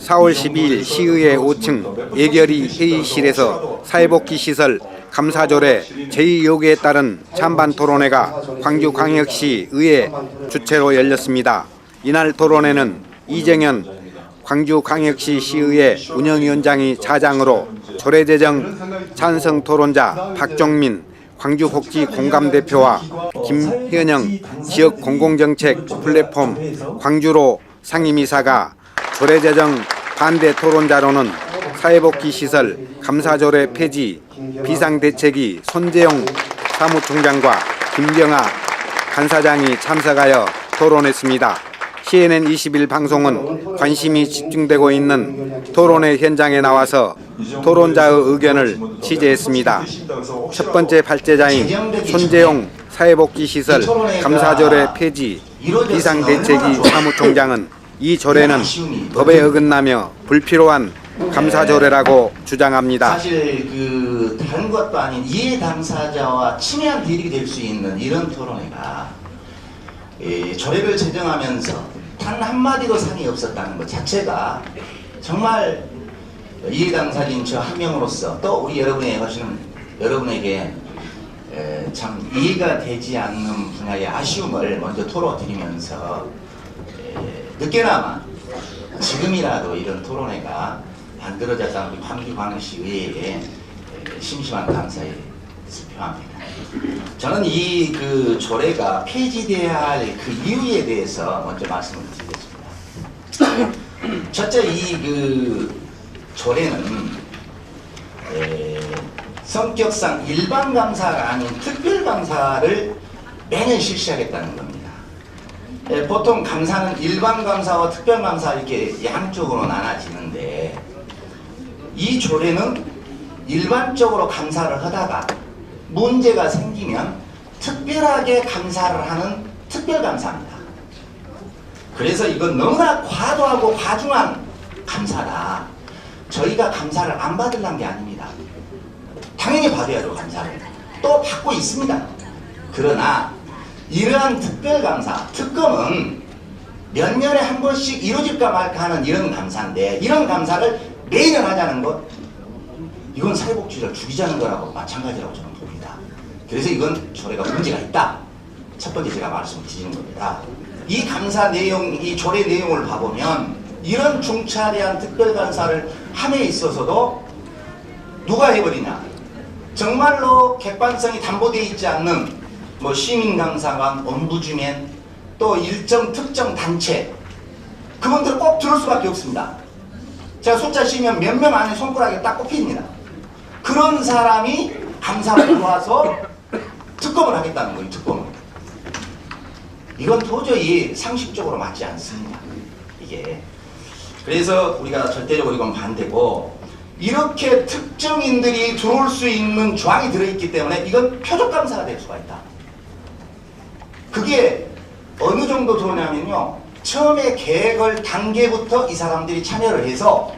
4월 12일 시의회 5층 예결위 회의실에서 사회복지 시설 감사조례 제2요구에 따른 찬반 토론회가 광주광역시 의회 주최로 열렸습니다. 이날 토론회는 이정현 광주광역시 시의회 운영위원장이 차장으로 조례제정 찬성 토론자 박종민 광주복지공감대표와 김현영 지역공공정책 플랫폼 광주로 상임이사가 조례제정 반대 토론자로는 사회복지시설 감사조례 폐지 비상대책위 손재용 사무총장과 김경아 간사장이 참석하여 토론했습니다. CNN 21 방송은 관심이 집중되고 있는 토론회 현장에 나와서 토론자의 의견을 취재했습니다. 첫 번째 발제자인 손재용 사회복지시설 감사조례 폐지 비상대책위 사무총장은 이 조례는 법에 어긋나며 불필요한 감사조례라고 주장합니다. 사실 다른 것도 아닌 이해 당사자와 친밀한 대립이 될 수 있는 이런 토론회가 조례를 제정하면서 단 한마디도 상의 없었다는 것 자체가 정말 이해 당사자인 저 한 명으로서 또 우리 여러분에게 참 이해가 되지 않는 분야의 아쉬움을 먼저 토로드리면서 늦게나마 지금이라도 이런 토론회가 만들어져서 우리 광주광역시 의회에 심심한 감사에 표합니다. 저는 이 조례가 폐지돼야 할 그 이유에 대해서 먼저 말씀을 드리겠습니다. 첫째, 이 조례는 성격상 일반 감사가 아닌 특별 감사를 매년 실시하겠다는 겁니다. 보통 감사는 일반 감사와 특별 감사 이렇게 양쪽으로 나눠지는데 이 조례는 일반적으로 감사를 하다가 문제가 생기면 특별하게 감사를 하는 특별감사입니다. 그래서 이건 너무나 과도하고 과중한 감사다. 저희가 감사를 안 받으려는 게 아닙니다. 당연히 받아야죠. 감사를. 또 받고 있습니다. 그러나 이러한 특별감사, 특검은 몇 년에 한 번씩 이루어질까 말까 하는 이런 감사인데 이런 감사를 매년 하자는 것, 이건 사회복지를 죽이자는 거라고 마찬가지라고 저는 봅니다. 그래서 이건 조례가 문제가 있다. 첫 번째 제가 말씀을 드리는 겁니다. 이 감사 내용, 이 조례 내용을 봐보면 이런 중차대한 특별감사를 함에 있어서도 누가 해버리냐. 정말로 객관성이 담보되어 있지 않는 시민감사관, ombudsman, 또 일정 특정 단체, 그분들을 꼭 들을 수밖에 없습니다. 제가 숫자 치면 몇 명 안에 손가락에 딱 꼽힙니다. 그런 사람이 감사를 들어와서 특검을 하겠다는 거예요. 특검을. 이건 도저히 상식적으로 맞지 않습니다. 이게. 그래서 우리가 절대적으로 이건 반대고, 이렇게 특정인들이 들어올 수 있는 조항이 들어있기 때문에 이건 표적감사가 될 수가 있다. 그게 어느 정도 들어오냐면요, 처음에 계획을 단계부터 이 사람들이 참여를 해서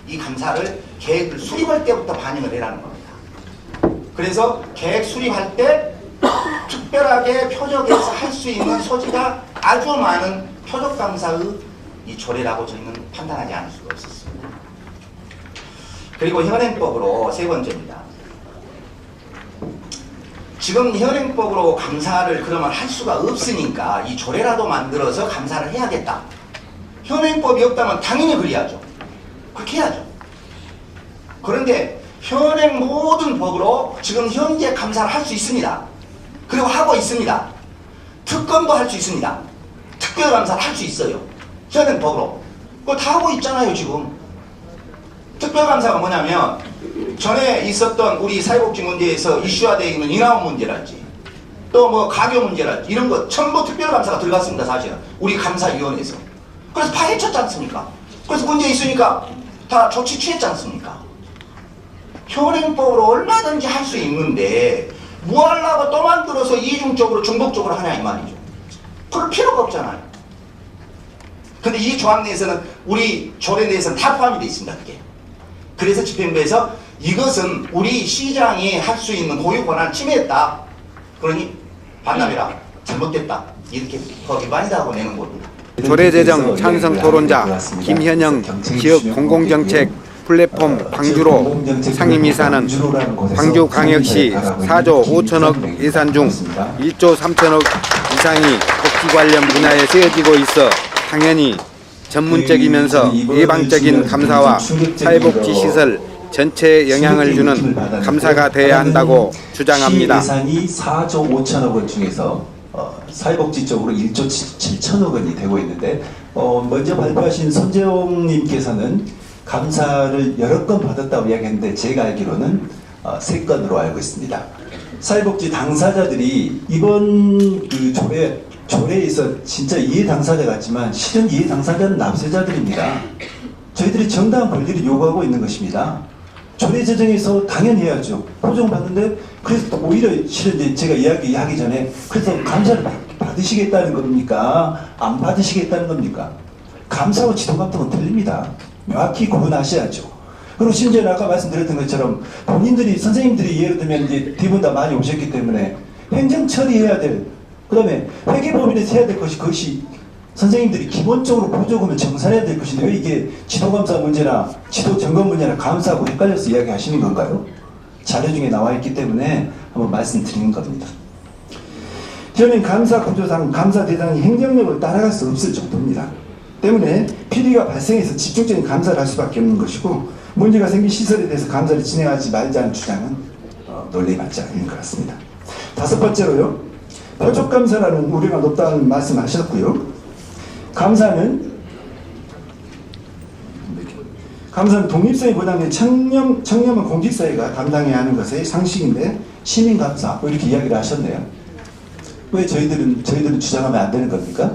이 감사를 계획을 수립할 때부터 반영을 해라는 겁니다. 그래서 계획 수립할 때 특별하게 표적에서 할 수 있는 소지가 아주 많은 표적감사의 이 조례라고 저희는 판단하지 않을 수가 없었습니다. 그리고 현행법으로 세 번째입니다. 지금 현행법으로 감사를 그러면 할 수가 없으니까 이 조례라도 만들어서 감사를 해야겠다. 현행법이 없다면 당연히 그래야죠. 그렇게 해야죠. 그런데 현행 모든 법으로 지금 현재 감사를 할 수 있습니다. 그리고 하고 있습니다. 특검도 할 수 있습니다. 특별감사를 할 수 있어요. 현행법으로. 그거 다 하고 있잖아요, 지금. 특별감사가 뭐냐면 전에 있었던 우리 사회복지 문제에서 이슈화되어 있는 인하원 문제랄지 또 가교 문제랄지 이런 거 전부 특별감사가 들어갔습니다. 사실은 우리 감사위원회에서. 그래서 파헤쳤지 않습니까? 그래서 문제 있으니까 다 조치 취했지 않습니까? 현행법으로 얼마든지 할 수 있는데 뭐 하려고 또 만들어서 이중적으로 중독적으로 하냐 이 말이죠. 그럴 필요가 없잖아요. 근데 이 조항 내에서는 우리 조례 내에서는 다 포함이 되어 있습니다. 그게. 그래서 집행부에서 이것은 우리 시장이 할 수 있는 고유 권한을 침해했다. 그러니 반납해라. 잘못됐다. 이렇게 법 위반이다 하고 내는 겁니다. 조례제정 찬성 토론자 김현영 지역 공공정책 플랫폼 광주로 상임이사는 광주광역시 4조 5천억 예산 중 1조 3천억 이상이 복지 관련 분야에 쓰여지고 있어 당연히 전문적이면서 예방적인 감사와 사회복지시설 전체에 영향을 주는 감사가 돼야 한다고 주장합니다. 시 예산이 4조 5천억 원 중에서 사회복지 쪽으로 1조 7천억 원이 되고 있는데 먼저 발표하신 손재홍님께서는 감사를 여러 건 받았다고 이야기했는데 제가 알기로는 3건으로 알고 있습니다. 사회복지 당사자들이 이번 그 조례에서 진짜 이해 당사자 같지만 실은 이해 당사자는 납세자들입니다. 저희들이 정당한 권리를 요구하고 있는 것입니다. 조례 제정에서 당연히 해야죠. 보정받는데 그래서 오히려 실은 이제 제가 이야기하기 전에 그래서 감사를 받으시겠다는 겁니까? 안 받으시겠다는 겁니까? 감사와 지도감독은 틀립니다. 명확히 구분하셔야죠. 그리고 심지어 아까 말씀드렸던 것처럼 본인들이 선생님들이 예를 들면 이제 대부분 다 많이 오셨기 때문에 행정 처리해야 될 그다음에 회계법인에서 해야 될 그것이 선생님들이 기본적으로 보조금을 정산해야 될 것인데 왜 이게 지도감사 문제나 지도 점검 문제나 감사하고 헷갈려서 이야기하시는 건가요? 자료 중에 나와 있기 때문에 한번 말씀드리는 겁니다. 저는 감사 구조상 감사 대상이 행정력을 따라갈 수 없을 정도입니다. 때문에 피해가 발생해서 집중적인 감사를 할 수밖에 없는 것이고 문제가 생긴 시설에 대해서 감사를 진행하지 말자는 주장은 논리에 맞지 않는 것 같습니다. 5번째로요. 표적감사라는 우려가 높다는 말씀하셨고요. 감사는 독립성이 보장된 청렴한 공직사회가 감당해야 하는 것의 상식인데 시민감사 이렇게 이야기를 하셨네요. 왜 저희들은 주장하면 안 되는 겁니까?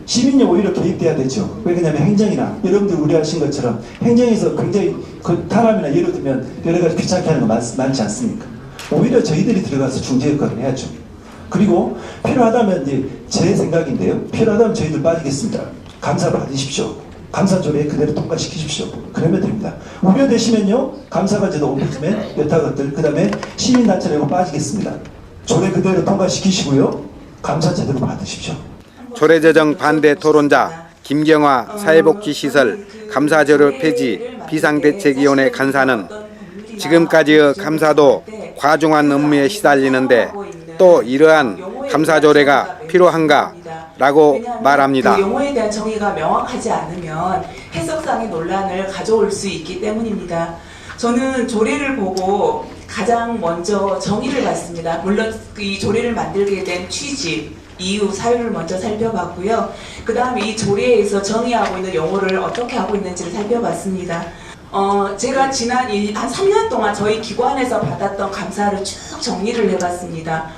시민이 오히려 개입돼야 되죠. 왜 그러냐면 행정이나 여러분들 우려하신 것처럼 행정에서 굉장히 그 탄압이나 예를 들면 여러 가지 귀찮게 하는 거 많지 않습니까? 오히려 저희들이 들어가서 중재 역할을 해야죠. 그리고 필요하다면 이제 제 생각인데요. 필요하다면 저희들 빠지겠습니다. 감사 받으십시오. 감사조례 그대로 통과시키십시오. 그러면 됩니다. 우려되시면요. 감사과제도 옴부ds맨 여타 것들 그 다음에 시민단체라고 빠지겠습니다. 조례 그대로 통과시키시고요. 감사 제대로 받으십시오. 조례 제정 반대 토론자 김경화 사회복지시설 감사조례 폐지 비상대책위원회 간사는 지금까지의 감사도 과중한 업무에 시달리는데 또 이러한 감사조례가 필요한가? 라고 말합니다. 그 용어에 대한 정의가 명확하지 않으면 해석상의 논란을 가져올 수 있기 때문입니다. 저는 조례를 보고 가장 먼저 정의를 봤습니다. 물론 이 조례를 만들게 된 취지, 이유, 사유를 먼저 살펴봤고요. 그 다음에 이 조례에서 정의하고 있는 용어를 어떻게 하고 있는지를 살펴봤습니다. 제가 지난 한 3년 동안 저희 기관에서 받았던 감사를 쭉 정리를 해봤습니다.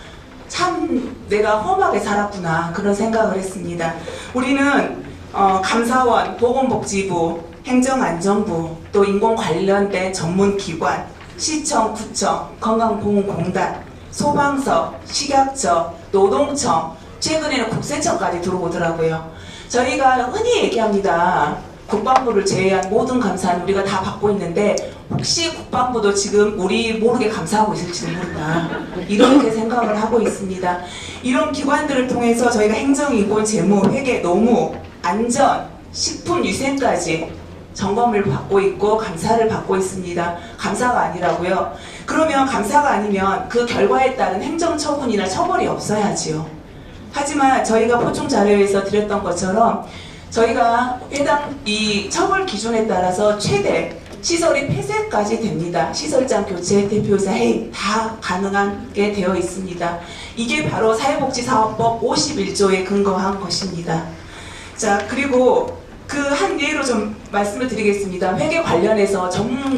참 내가 험하게 살았구나 그런 생각을 했습니다. 우리는 감사원, 보건복지부, 행정안전부, 또 인공 관련된 전문기관, 시청, 구청, 건강보험공단, 소방서, 식약처, 노동청, 최근에는 국세청까지 들어오더라고요. 저희가 흔히 얘기합니다. 국방부를 제외한 모든 감사는 우리가 다 받고 있는데 혹시 국방부도 지금 우리 모르게 감사하고 있을지도 모른다. 이렇게 생각을 하고 있습니다. 이런 기관들을 통해서 저희가 행정이고 재무, 회계, 노무, 안전, 식품위생까지 점검을 받고 있고 감사를 받고 있습니다. 감사가 아니라고요. 그러면 감사가 아니면 그 결과에 따른 행정처분이나 처벌이 없어야지요. 하지만 저희가 포충 자료에서 드렸던 것처럼 저희가 해당 이 처벌 기준에 따라서 최대 시설이 폐쇄까지 됩니다. 시설장 교체, 대표이사 해임 다 가능하게 되어 있습니다. 이게 바로 사회복지사업법 51조에 근거한 것입니다. 자, 그리고 그 한 예로 좀 말씀을 드리겠습니다. 회계 관련해서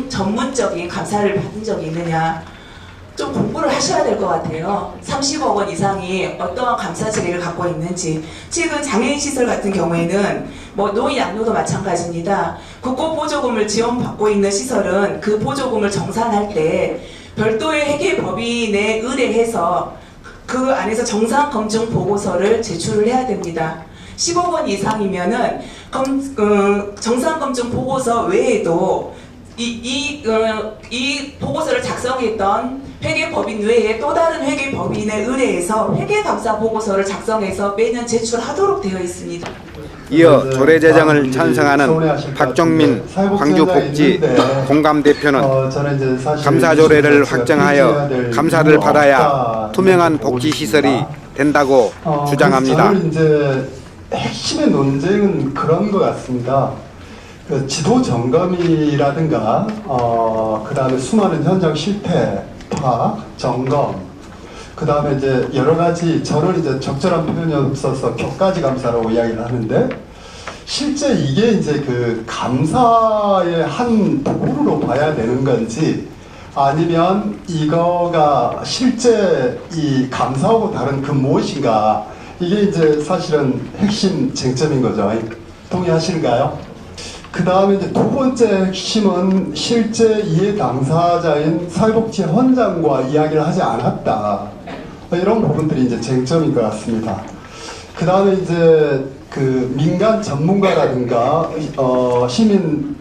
전문적인 감사를 받은 적이 있느냐. 좀 공부를 하셔야 될 것 같아요. 30억 원 이상이 어떠한 감사 지리를 갖고 있는지. 최근 장애인 시설 같은 경우에는 뭐 노인 양로도 마찬가지입니다. 국고보조금을 지원받고 있는 시설은 그 보조금을 정산할 때 별도의 회계법인에 의뢰해서 그 안에서 정상검증 보고서를 제출을 해야 됩니다. 10억 원 이상이면은 정상검증 보고서 외에도 이 보고서를 작성했던 회계법인 외에 또 다른 회계법인에 의뢰해서 회계감사 보고서를 작성해서 매년 제출하도록 되어 있습니다. 이어 조례 제정을 찬성하는 박종민 광주복지 공감대표는 감사 조례를 확정하여 감사를 받아야 투명한 복지 시설이 된다고 주장합니다. 저는 이제 핵심의 논쟁은 그런 것 같습니다. 그 지도 점검이라든가 그다음에 수많은 현장 실태 파악, 점검, 그다음에 이제 여러 가지 저는 이제 적절한 표현이 없어서 격가지 감사라고 이야기를 하는데 실제 이게 이제 그 감사의 한 도구로 봐야 되는 건지 아니면 이거가 실제 이 감사하고 다른 그 무엇인가 이게 이제 사실은 핵심 쟁점인 거죠. 동의하시는가요? 그 다음에 이제 두 번째 핵심은 실제 이해 당사자인 사회복지 현장과 이야기를 하지 않았다. 이런 부분들이 이제 쟁점인 것 같습니다. 그 다음에 이제 그 민간 전문가라든가 시민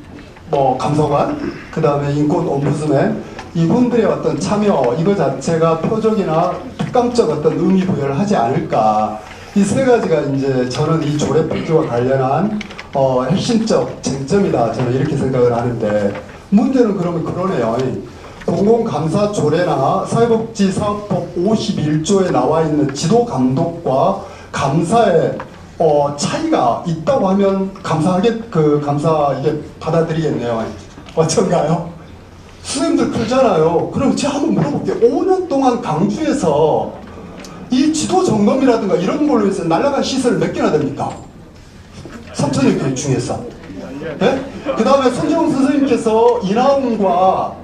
감사관, 그 다음에 인권 옴부스맨 이분들의 어떤 참여 이거 자체가 표적이나 특강적 어떤 의미 부여를 하지 않을까. 이 세 가지가 이제 저는 이 조례 폐지와 관련한 핵심적 쟁점이다. 저는 이렇게 생각을 하는데 문제는 그러면 그러네요. 공공감사 조례나 사회복지사업법 51조에 나와 있는 지도 감독과 감사의 차이가 있다고 하면 감사 이게 받아들이겠네요. 어쩐가요? 선생님들 그러잖아요. 그럼 제가 한번 물어볼게요. 5년 동안 강주에서 이 지도 점검이라든가 이런 걸로 해서 날아간 시설 몇 개나 됩니까? 3천여 개 중에서. 네? 그 다음에 손정훈 선생님께서 이나훈과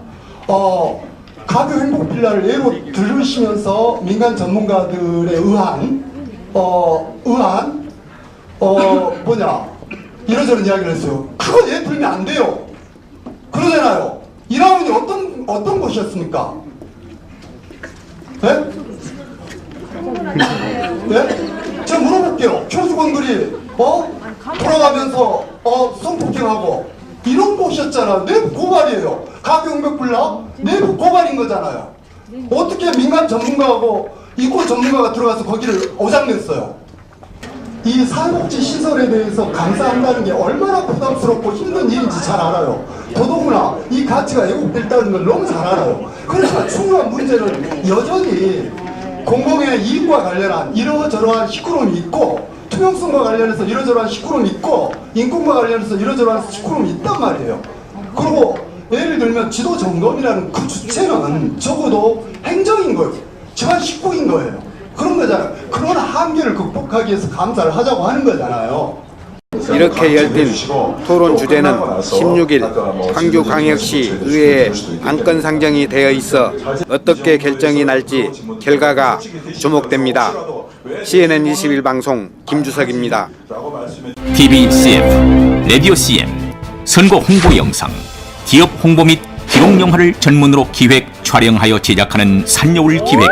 가교 행복 빌라를 예로 들으시면서 민간 전문가들의 이러저런 이야기를 했어요. 그거 예 들면 안 돼요. 그러잖아요. 이나훈이 어떤 곳이었습니까? 네? 네? 제가 물어볼게요. 교직원들이 돌아가면서 성폭행하고 이런 곳이었잖아. 내부 고발이에요. 가경백불라 내부 고발인 거잖아요. 어떻게 민간 전문가하고 인권 전문가가 들어가서 거기를 오장냈어요. 이 사회복지 시설에 대해서 감사한다는 게 얼마나 부담스럽고 힘든 일인지 잘 알아요. 더더구나 이 가치가 왜곡됐다는 걸 너무 잘 알아요. 그러니까 중요한 문제는 여전히 공공의 이익과 관련한 이러저러한 시끄러움이 있고 투명성과 관련해서 이러저러한 시끄러움이 있고 인권과 관련해서 이러저러한 시끄러움이 있단 말이에요. 그리고 예를 들면 지도 점검이라는 그 주체는 적어도 행정인 거예요. 집안 식구인 거예요. 그런 거잖아요. 그런 한계를 극복하기 위해서 감사를 하자고 하는 거잖아요. 이렇게 열띤 토론 주제는 16일 광주광역시 의회에 안건 상정이 되어 있어 어떻게 결정이 날지 결과가 주목됩니다. CNN 21 방송 김주석입니다. TV CF, 라디오 CM, 선거 홍보 영상, 기업 홍보 및 기록 영화를 전문으로 기획, 촬영하여 제작하는 산여울 기획은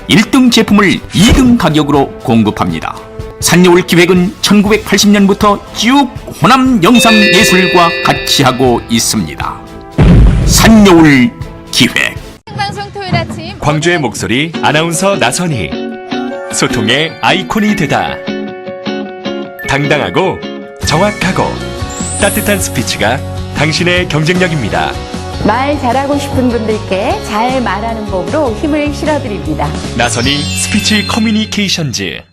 1등 제품을 2등 가격으로 공급합니다. 산여울 기획은 1980년부터 쭉 호남 영상예술과 같이 하고 있습니다. 산여울 기획. 방송 토요일 아침 광주의 목소리 아나운서 나선희. 소통의 아이콘이 되다. 당당하고 정확하고 따뜻한 스피치가 당신의 경쟁력입니다. 말 잘하고 싶은 분들께 잘 말하는 법으로 힘을 실어드립니다. 나선희 스피치 커뮤니케이션즈.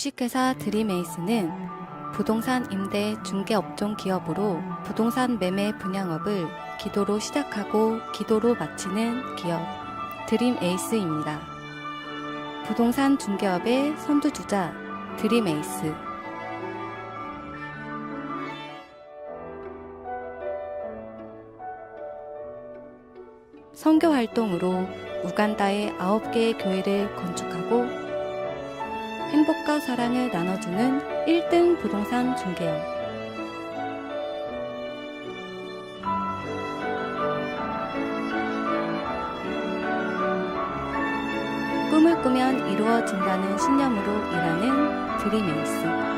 주식회사 드림에이스는 부동산 임대 중개업종 기업으로 부동산 매매 분양업을 기도로 시작하고 기도로 마치는 기업 드림에이스입니다. 부동산 중개업의 선두주자 드림에이스. 선교 활동으로 우간다의 9개의 교회를 건축하고 행복과 사랑을 나눠주는 1등 부동산 중개업. 꿈을 꾸면 이루어진다는 신념으로 일하는 드림에이스.